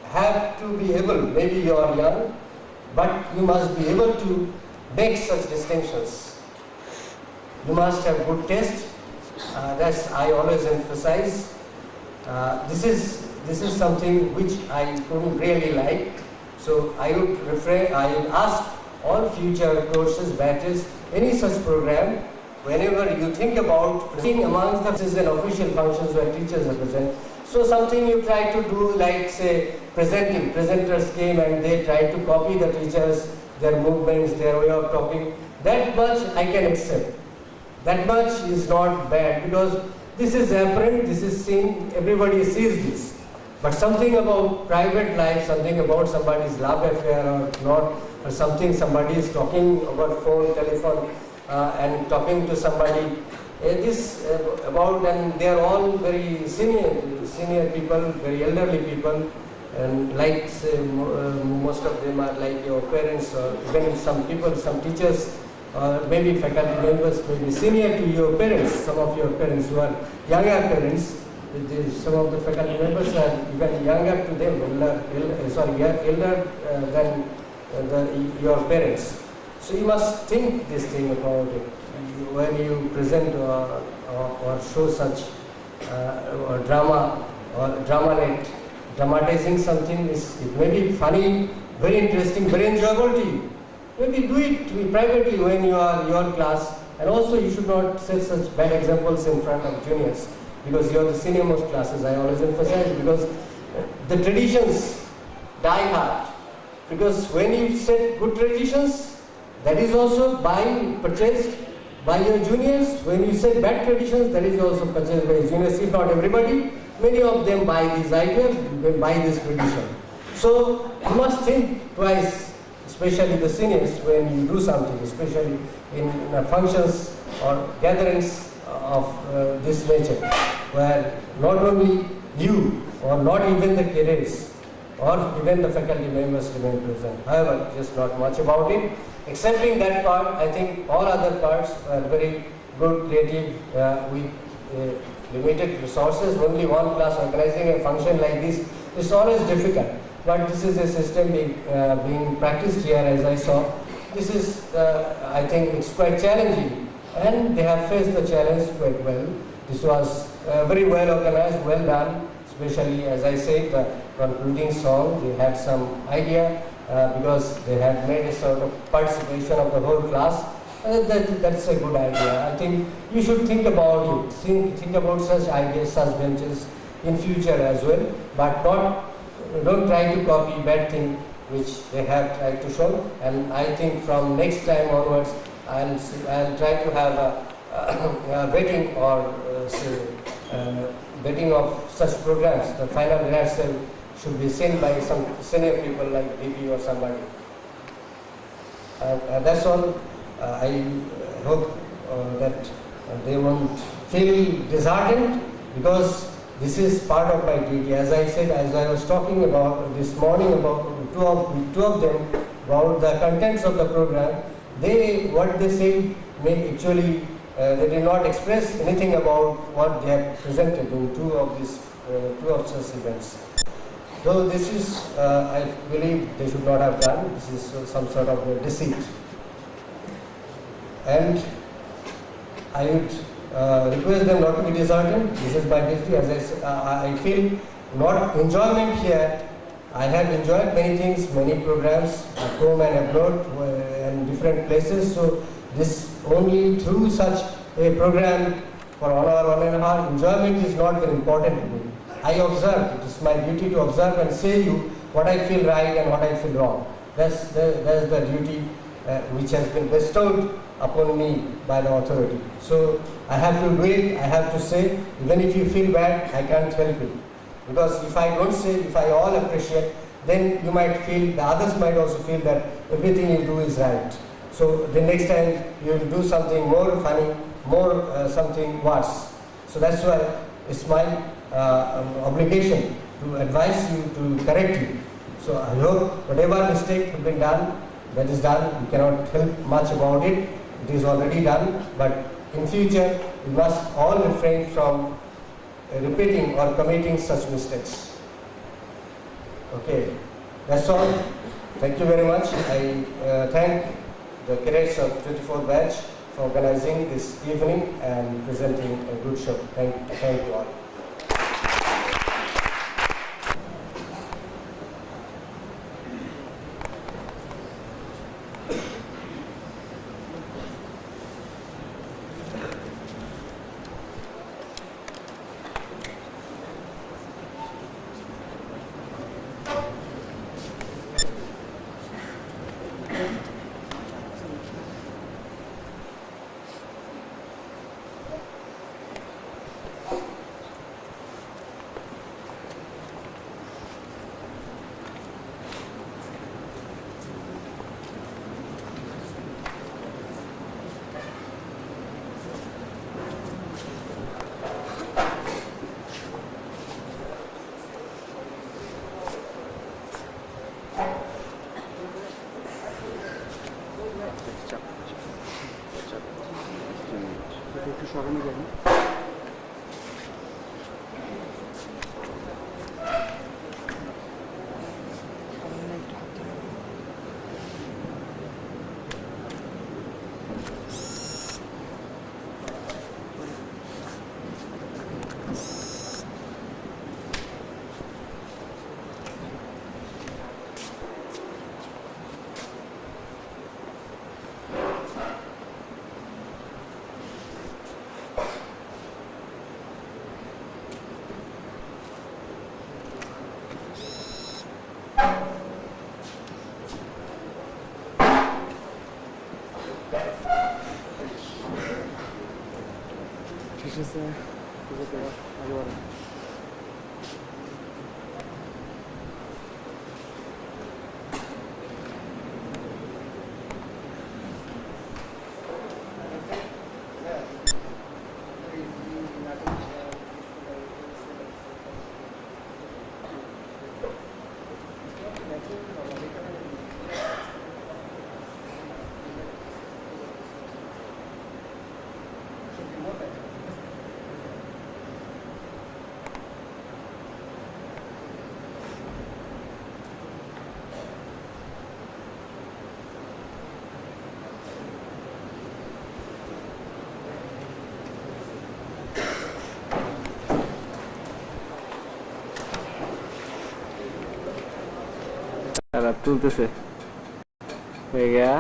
have to be able, maybe you are young, but you must be able to make such distinctions. You must have good taste. That's I always emphasize. This is something which I couldn't really like. So I would ask all future courses, batches, any such program, whenever you think about presenting amongst the and official functions where teachers are present. So something you try to do, like say presenters came and they tried to copy the teachers, their movements, their way of talking. That much I can accept. That much is not bad, because this is apparent, this is seen, everybody sees this. But something about private life, something about somebody's love affair or not, or something somebody is talking over phone, telephone, and talking to somebody, and they are all very senior people, very elderly people, and like say, most of them are like your parents, or even some people, some teachers, maybe faculty members, maybe senior to your parents, some of your parents who are younger parents. Some of the faculty members are even younger to them, elder than your parents. So you must think this thing about it when you present or show such or drama or dramalate. Dramatizing something it may be funny, very interesting, very enjoyable to you. Maybe do it privately when you are your class, and also you should not set such bad examples in front of juniors, because you are the senior most classes. I always emphasize, because the traditions die hard. Because when you set good traditions, that is also purchased by your juniors. When you set bad traditions, that is also purchased by juniors. If not everybody, many of them buy these ideas, they buy this tradition. So you must think twice, especially the seniors, when you do something, especially in functions or gatherings of this nature, where not only you or not even the cadets, or even the faculty members remain present. However, just not much about it. Excepting that part, I think all other parts are very good, creative, with limited resources. Only one class organizing a function like this is always difficult. But this is a system being practiced here, as I saw. This is, I think, it's quite challenging, and they have faced the challenge quite well. This was very well organized, well done, especially, as I said, the concluding song. They had some idea because they had made a sort of participation of the whole class. That's a good idea. I think you should think about it. Think about such ideas, such ventures in future as well, but don't try to copy bad thing which they have tried to show. And I think from next time onwards, I'll try to have a vetting or vetting of such programs. The final rehearsal should be seen by some senior people like VP or somebody. That's all. I hope that they won't feel disheartened, because this is part of my duty. As I said, as I was talking about this morning about two of them about the contents of the program, what they say may actually they did not express anything about what they have presented in two of such events. Though this is, I believe they should not have done. This is some sort of a deceit. And I would request them not to be disheartened. This is my duty. As I said, I feel not enjoyment here. I have enjoyed many things, many programs at home and abroad and different places. So this only through such a program for 1 hour, 1.5 hours, enjoyment is not very important to me. I observe. It is my duty to observe and say you what I feel right and what I feel wrong. That's the duty which has been bestowed upon me by the authority. So I have to do it, I have to say, even if you feel bad, I can't help it. Because if I don't say, if I all appreciate, then you might feel, the others might also feel that everything you do is right. So the next time you will do something more funny, more something worse. So that's why it's my obligation to advise you, to correct you. So I hope whatever mistake has been done, that is done. We cannot help much about it. It is already done. But in future, we must all refrain from repeating or committing such mistakes. Okay, that's all. Thank you very much. I thank the cadets of 24th batch for organizing this evening and presenting a good show. Thank you all. একটু সরানো যাবে। তুলতেছে হয়ে গিয়া